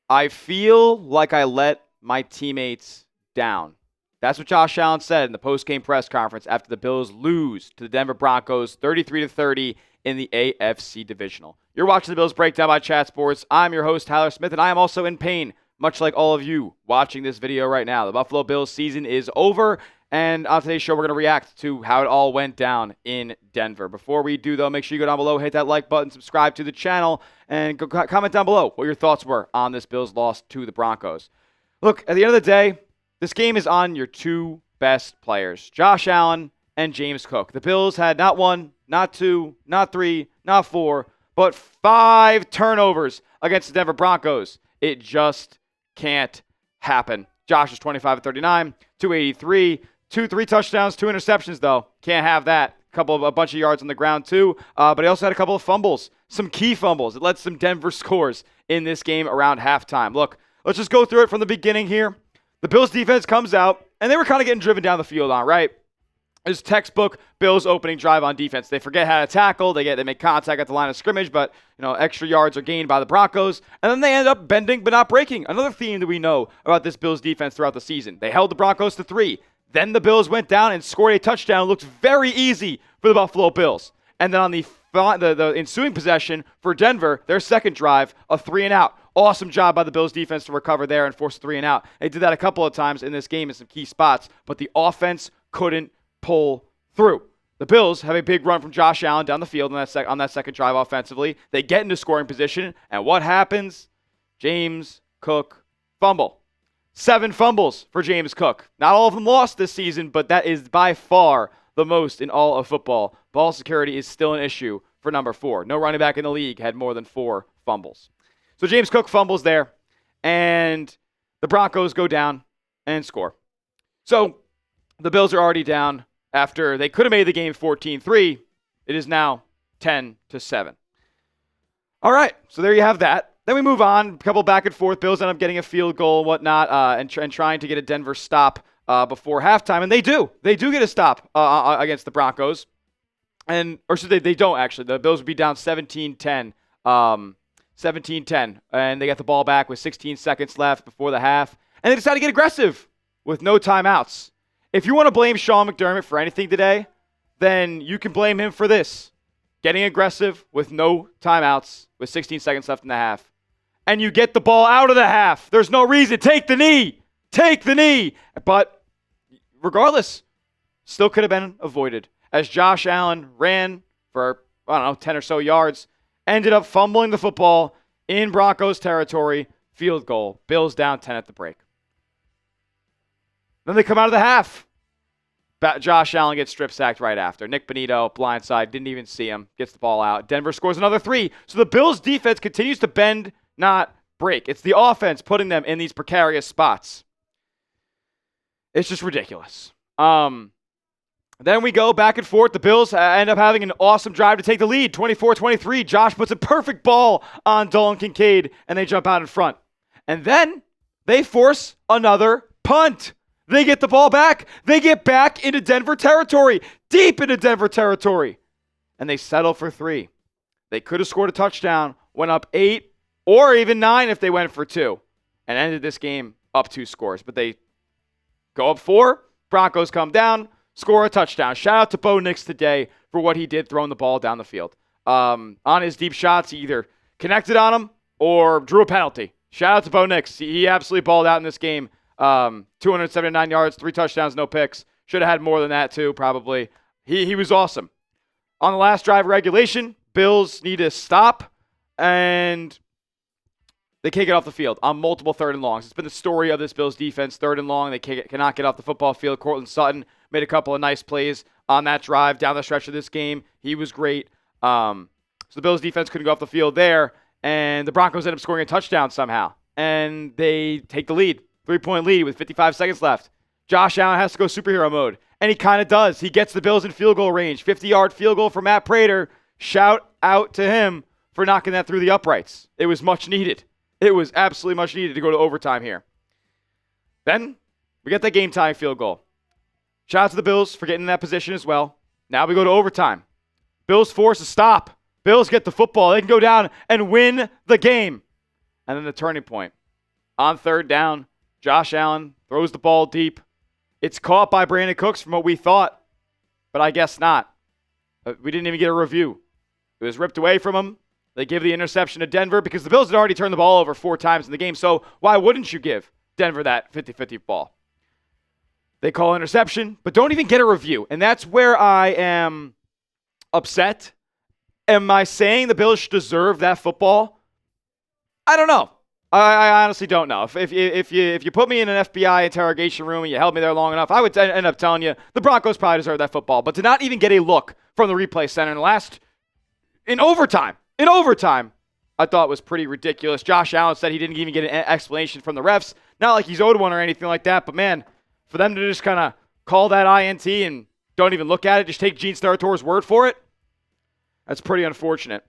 I feel like I let my teammates down. That's what Josh Allen said in the post-game press conference after the Bills lose to the Denver Broncos 33-30 in the AFC Divisional. You're watching the Bills Breakdown by Chat Sports. I'm your host, Tyler Smith, and I am also in pain, much like all of you watching this video right now. The Buffalo Bills season is over, and on today's show, we're going to react to how it all went down in Denver. Before we do, though, make sure you go down below, hit that like button, subscribe to the channel, and go comment down below what your thoughts were on this Bills loss to the Broncos. Look, at the end of the day, this game is on your two best players, Josh Allen and James Cook. The Bills had not one, not two, not three, not four, but 5 turnovers against the Denver Broncos. It just can't happen. Josh is 25-39, 283, 3 touchdowns, 2 interceptions, though. Can't have that. A bunch of yards on the ground, too. But he also had a couple of fumbles, some key fumbles. It led to some Denver scores in this game around halftime. Look, let's just go through it from the beginning here. The Bills defense comes out, and they were kind of getting driven down the field on, right? It's textbook Bills opening drive on defense. They forget how to tackle. They make contact at the line of scrimmage, but extra yards are gained by the Broncos. And then they end up bending but not breaking. Another theme that we know about this Bills defense throughout the season. They held the Broncos to 3. Then the Bills went down and scored a touchdown. It looked very easy for the Buffalo Bills. And then on the ensuing possession for Denver, their second drive, a 3-and-out. Awesome job by the Bills defense to recover there and force a 3-and-out. They did that a couple of times in this game in some key spots, but the offense couldn't pull through. The Bills have a big run from Josh Allen down the field on that second drive offensively. They get into scoring position, and what happens? James Cook fumble. 7 fumbles for James Cook. Not all of them lost this season, but that is by far the most in all of football. Ball security is still an issue for number 4. No running back in the league had more than 4 fumbles. So James Cook fumbles there, and the Broncos go down and score. So the Bills are already down after they could have made the game 14-3. It is now 10-7. All right, so there you have that. Then we move on, a couple back and forth. Bills end up getting a field goal and whatnot, and trying to get a Denver stop before halftime, and they do. They do get a stop against the Broncos, or should they don't actually. The Bills would be down 17-10, 17-10, and they get the ball back with 16 seconds left before the half, and they decide to get aggressive with no timeouts. If you want to blame Sean McDermott for anything today, then you can blame him for this. Getting aggressive with no timeouts with 16 seconds left in the half. And you get the ball out of the half. There's no reason. Take the knee. Take the knee. But regardless, still could have been avoided. As Josh Allen ran for, 10 or so yards, ended up fumbling the football in Broncos territory. Field goal. Bills down 10 at the break. Then they come out of the half. Josh Allen gets strip sacked right after. Nick Bonito, blindside, didn't even see him, gets the ball out. Denver scores another 3. So the Bills defense continues to bend, not break. It's the offense putting them in these precarious spots. It's just ridiculous. Then we go back and forth. The Bills end up having an awesome drive to take the lead, 24-23. Josh puts a perfect ball on Dalton Kincaid, and they jump out in front. And then they force another punt. They get the ball back. They get back into Denver territory, deep into Denver territory. And they settle for 3. They could have scored a touchdown, went up 8 or even 9 if they went for 2, and ended this game up 2 scores. But they go up 4. Broncos come down, score a touchdown. Shout out to Bo Nix today for what he did throwing the ball down the field. On his deep shots, he either connected on them or drew a penalty. Shout out to Bo Nix. He absolutely balled out in this game. 279 yards, 3 touchdowns, no picks. Should have had more than that too, probably. He was awesome. On the last drive of regulation, Bills need to stop, and they can't get off the field on multiple 3rd and longs. It's been the story of this Bills defense, 3rd and long. They cannot get off the football field. Courtland Sutton made a couple of nice plays on that drive down the stretch of this game. He was great. So the Bills defense couldn't go off the field there, and the Broncos end up scoring a touchdown somehow, and they take the lead. 3-point lead with 55 seconds left. Josh Allen has to go superhero mode, and he kind of does. He gets the Bills in field goal range. 50-yard field goal for Matt Prater. Shout out to him for knocking that through the uprights. It was much needed. It was absolutely much needed to go to overtime here. Then we get that game-tying field goal. Shout out to the Bills for getting in that position as well. Now we go to overtime. Bills force a stop. Bills get the football. They can go down and win the game. And then the turning point. On third down, Josh Allen throws the ball deep. It's caught by Brandon Cooks from what we thought, but I guess not. We didn't even get a review. It was ripped away from him. They give the interception to Denver because the Bills had already turned the ball over 4 times in the game, so why wouldn't you give Denver that 50-50 ball? They call interception, but don't even get a review, and that's where I am upset. Am I saying the Bills should deserve that football? I don't know. I honestly don't know. If you put me in an FBI interrogation room and you held me there long enough, I would end up telling you the Broncos probably deserve that football. But to not even get a look from the replay center in overtime, I thought was pretty ridiculous. Josh Allen said he didn't even get an explanation from the refs. Not like he's owed one or anything like that, but man, for them to just kind of call that INT and don't even look at it, just take Gene Sterator's word for it, that's pretty unfortunate.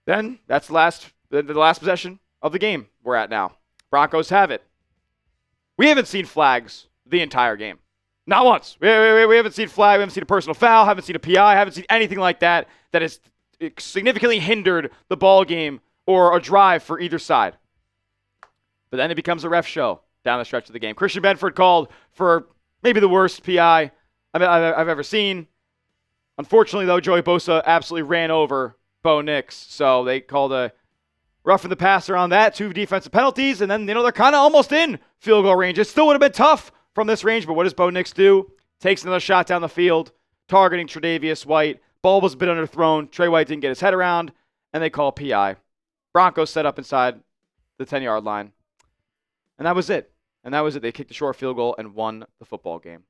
Then that's the last possession of the game we're at now. Broncos have it. We haven't seen flags the entire game. Not once. We haven't seen flag. We haven't seen a personal foul. Haven't seen a PI. Haven't seen anything like that has significantly hindered the ball game or a drive for either side. But then it becomes a ref show down the stretch of the game. Christian Benford called for maybe the worst PI I've ever seen. Unfortunately, though, Joey Bosa absolutely ran over Bo Nix. So they called a roughing the passer on that, 2 defensive penalties, and then, they're kind of almost in field goal range. It still would have been tough from this range, but what does Bo Nix do? Takes another shot down the field, targeting Tre'Davious White. Ball was a bit underthrown. Trey White didn't get his head around, and they call PI. Broncos set up inside the 10-yard line. And that was it. They kicked a short field goal and won the football game.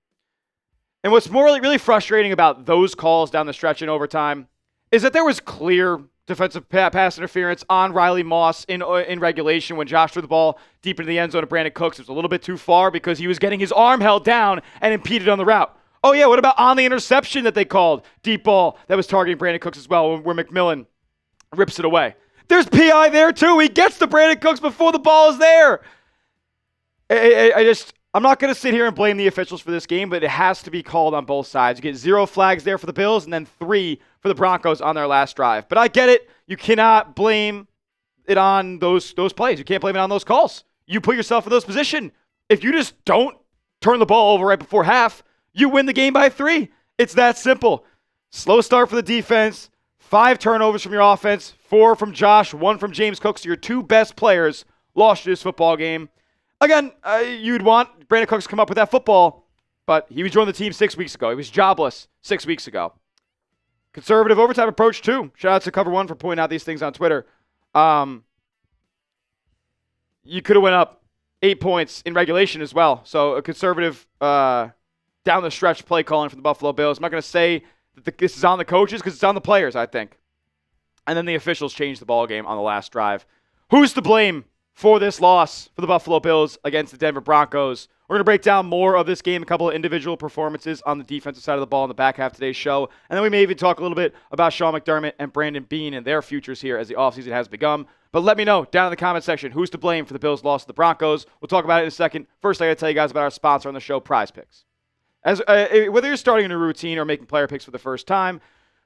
And what's more really frustrating about those calls down the stretch in overtime is that there was clear defensive pass interference on Riley Moss in regulation when Josh threw the ball deep into the end zone to Brandon Cooks. It was a little bit too far because he was getting his arm held down and impeded on the route. Oh, yeah, what about on the interception that they called? Deep ball that was targeting Brandon Cooks as well, where McMillan rips it away. There's PI there, too. He gets to Brandon Cooks before the ball is there. I'm not going to sit here and blame the officials for this game, but it has to be called on both sides. You get 0 flags there for the Bills and then 3 for the Broncos on their last drive. But I get it. You cannot blame it on those plays. You can't blame it on those calls. You put yourself in those positions. If you just don't turn the ball over right before half, you win the game by 3. It's that simple. Slow start for the defense, 5 turnovers from your offense, 4 from Josh, 1 from James Cook. So your 2 best players lost you this football game. Again, you'd want Brandon Cooks to come up with that football, but he was joined the team 6 weeks ago. He was jobless 6 weeks ago. Conservative overtime approach, too. Shout out to Cover One for pointing out these things on Twitter. You could have went up 8 points in regulation as well. So a conservative down the stretch play calling for the Buffalo Bills. I'm not going to say that this is on the coaches because it's on the players, I think. And then the officials changed the ball game on the last drive. Who's to blame for this loss for the Buffalo Bills against the Denver Broncos? We're going to break down more of this game, a couple of individual performances on the defensive side of the ball in the back half of today's show. And then we may even talk a little bit about Sean McDermott and Brandon Beane and their futures here as the offseason has begun. But let me know down in the comment section who's to blame for the Bills' loss to the Broncos. We'll talk about it in a second. First, I got to tell you guys about our sponsor on the show, Prize Picks. Whether you're starting a new routine or making player picks for the first time,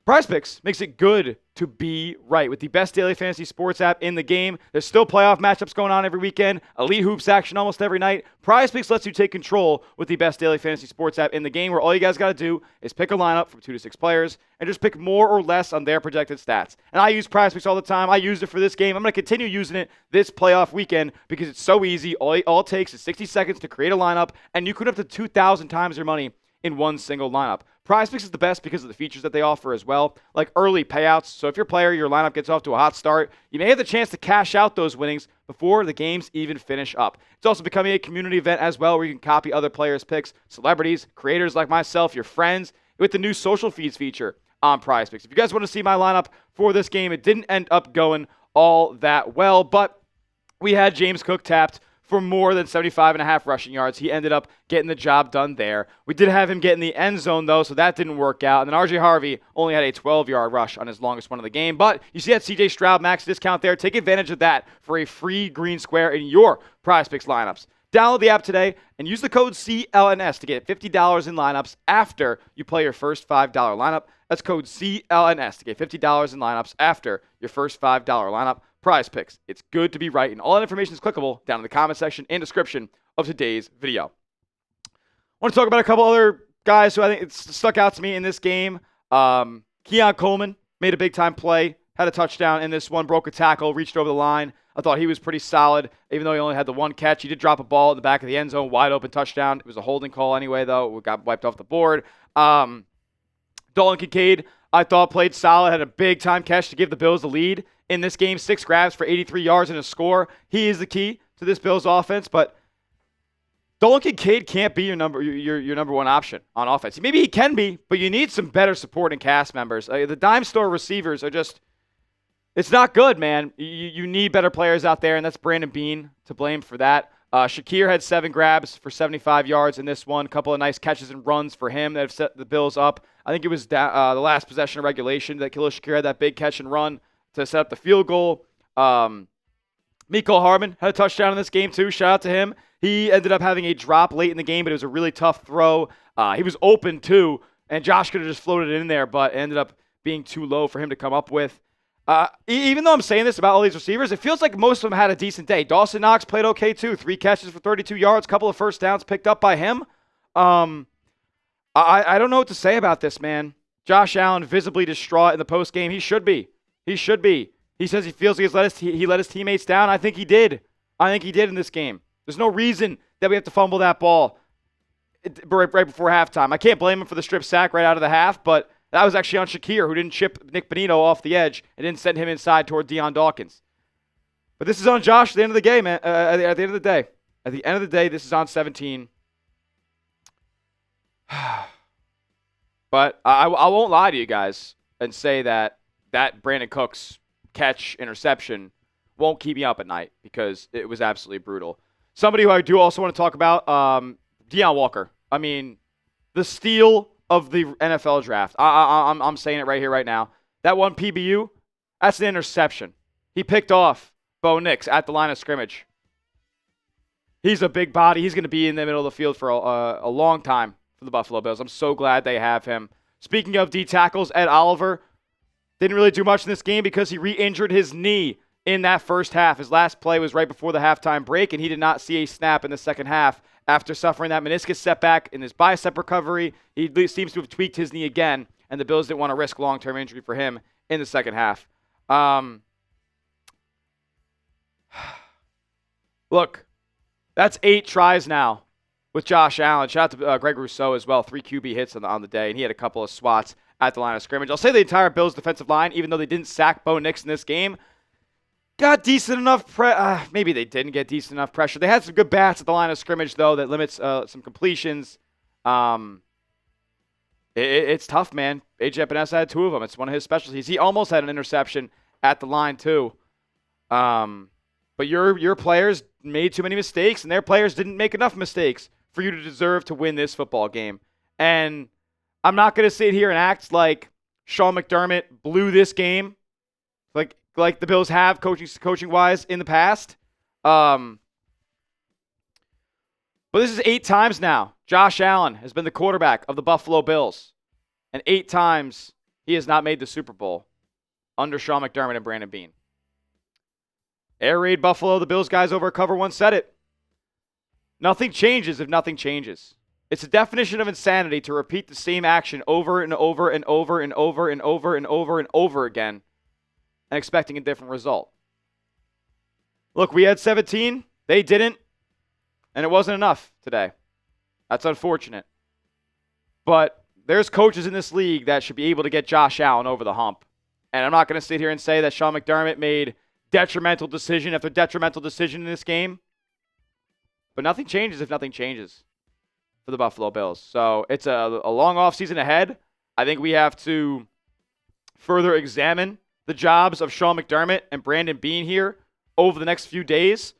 Prize Picks makes it good to be right. With the best daily fantasy sports app in the game, there's still playoff matchups going on every weekend, elite hoops action almost every night. Prize Picks lets you take control with the best daily fantasy sports app in the game, where all you guys got to do is pick a lineup from 2 to 6 players and just pick more or less on their projected stats. And I use Prize Picks all the time. I used it for this game. I'm going to continue using it this playoff weekend because it's so easy. All it takes is 60 seconds to create a lineup, and you could up to 2,000 times your money in one single lineup. Prize Picks is the best because of the features that they offer as well, like early payouts. So if your lineup gets off to a hot start, you may have the chance to cash out those winnings before the games even finish up. It's also becoming a community event as well, where you can copy other players' picks, celebrities, creators like myself, your friends, with the new social feeds feature on Prize Picks. If you guys want to see my lineup for this game, it didn't end up going all that well, but we had James Cook tapped for more than 75.5 rushing yards. He ended up getting the job done there. We did have him get in the end zone, though, so that didn't work out. And then R.J. Harvey only had a 12-yard rush on his longest one of the game. But you see that C.J. Stroud max discount there. Take advantage of that for a free green square in your Prize Picks lineups. Download the app today and use the code CLNS to get $50 in lineups after you play your first $5 lineup. That's code CLNS to get $50 in lineups after your first $5 lineup. Prize Picks. It's good to be right, and all that information is clickable down in the comment section and description of today's video. I want to talk about a couple other guys who I think it's stuck out to me in this game. Keon Coleman made a big-time play, had a touchdown in this one, broke a tackle, reached over the line. I thought he was pretty solid, even though he only had the one catch. He did drop a ball in the back of the end zone, wide open touchdown. It was a holding call anyway, though. It got wiped off the board. Dalton Kincaid, I thought, played solid, had a big-time catch to give the Bills the lead in this game. 6 grabs for 83 yards and a score. He is the key to this Bills offense, but Dalton Kincaid can't be your number one option on offense. Maybe he can be, but you need some better supporting cast members. The dime store receivers are just, it's not good, man. You need better players out there, and that's Brandon Beane to blame for that. Shakir had 7 grabs for 75 yards in this one. A couple of nice catches and runs for him that have set the Bills up. I think it was the last possession of regulation that Khalil Shakir had that big catch and run to set up the field goal. Mecole Hardman had a touchdown in this game, too. Shout out to him. He ended up having a drop late in the game, but it was a really tough throw. He was open, too, and Josh could have just floated it in there, but it ended up being too low for him to come up with. Even though I'm saying this about all these receivers, it feels like most of them had a decent day. Dawson Knox played okay, too. 3 catches for 32 yards, couple of first downs picked up by him. I don't know what to say about this, man. Josh Allen visibly distraught in the postgame. He should be. He should be. He says he feels he let his teammates down. I think he did. In this game. There's no reason that we have to fumble that ball right before halftime. I can't blame him for the strip sack right out of the half, but that was actually on Shakir, who didn't chip Nick Bonino off the edge and didn't send him inside toward Deion Dawkins. But this is on Josh at the end of the game, man. At the end of the day. At the end of the day, this is on 17. But I won't lie to you guys and say that Brandon Cooks catch interception won't keep me up at night, because it was absolutely brutal. Somebody who I do also want to talk about, Deion Walker. I mean, the steal of the NFL draft. I'm saying it right here, right now. That one PBU, that's an interception. He picked off Bo Nix at the line of scrimmage. He's a big body. He's going to be in the middle of the field for a long time for the Buffalo Bills. I'm so glad they have him. Speaking of D tackles, Ed Oliver didn't really do much in this game because he re-injured his knee in that first half. His last play was right before the halftime break, and he did not see a snap in the second half after suffering that meniscus setback in his bicep recovery. He seems to have tweaked his knee again, and the Bills didn't want to risk long-term injury for him in the second half. Look, that's 8 tries now with Josh Allen. Shout out to Greg Rousseau as well. 3 QB hits on the day, and he had a couple of swats at the line of scrimmage. I'll say the entire Bills defensive line, even though they didn't sack Bo Nix in this game, got decent enough maybe they didn't get decent enough pressure. They had some good bats at the line of scrimmage, though, that limits some completions. It's tough, man. A.J. Epinesa had 2 of them. It's one of his specialties. He almost had an interception at the line, too. But your players made too many mistakes, and their players didn't make enough mistakes for you to deserve to win this football game. And I'm not going to sit here and act like Sean McDermott blew this game, like the Bills have coaching-wise in the past. But this is 8 times now Josh Allen has been the quarterback of the Buffalo Bills. And 8 times he has not made the Super Bowl under Sean McDermott and Brandon Beane. Air Raid Buffalo, the Bills guys over at Cover One said it. Nothing changes if nothing changes. It's a definition of insanity to repeat the same action over and over and over and over and over and over and over again and expecting a different result. Look, we had 17. They didn't. And it wasn't enough today. That's unfortunate. But there's coaches in this league that should be able to get Josh Allen over the hump. And I'm not going to sit here and say that Sean McDermott made detrimental decision after detrimental decision in this game. But nothing changes if nothing changes for the Buffalo Bills. So it's a long offseason ahead. I think we have to further examine the jobs of Sean McDermott and Brandon Beane here over the next few days.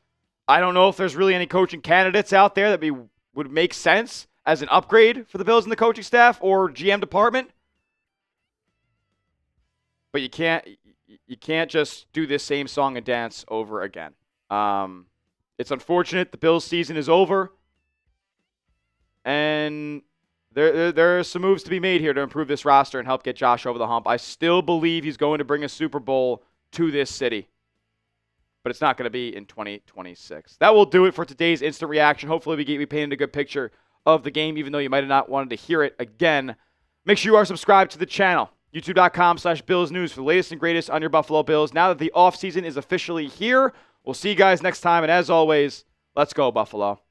I don't know if there's really any coaching candidates out there that would make sense as an upgrade for the Bills and the coaching staff or GM department. But you can't just do this same song and dance over again. It's unfortunate the Bills' season is over, and there are some moves to be made here to improve this roster and help get Josh over the hump. I still believe he's going to bring a Super Bowl to this city. but it's not going to be in 2026. That will do it for today's instant reaction. Hopefully we painted a good picture of the game, even though you might have not wanted to hear it again. Make sure you are subscribed to the channel, youtube.com/Bills News for the latest and greatest on your Buffalo Bills. Now that the offseason is officially here, we'll see you guys next time. And as always, let's go, Buffalo.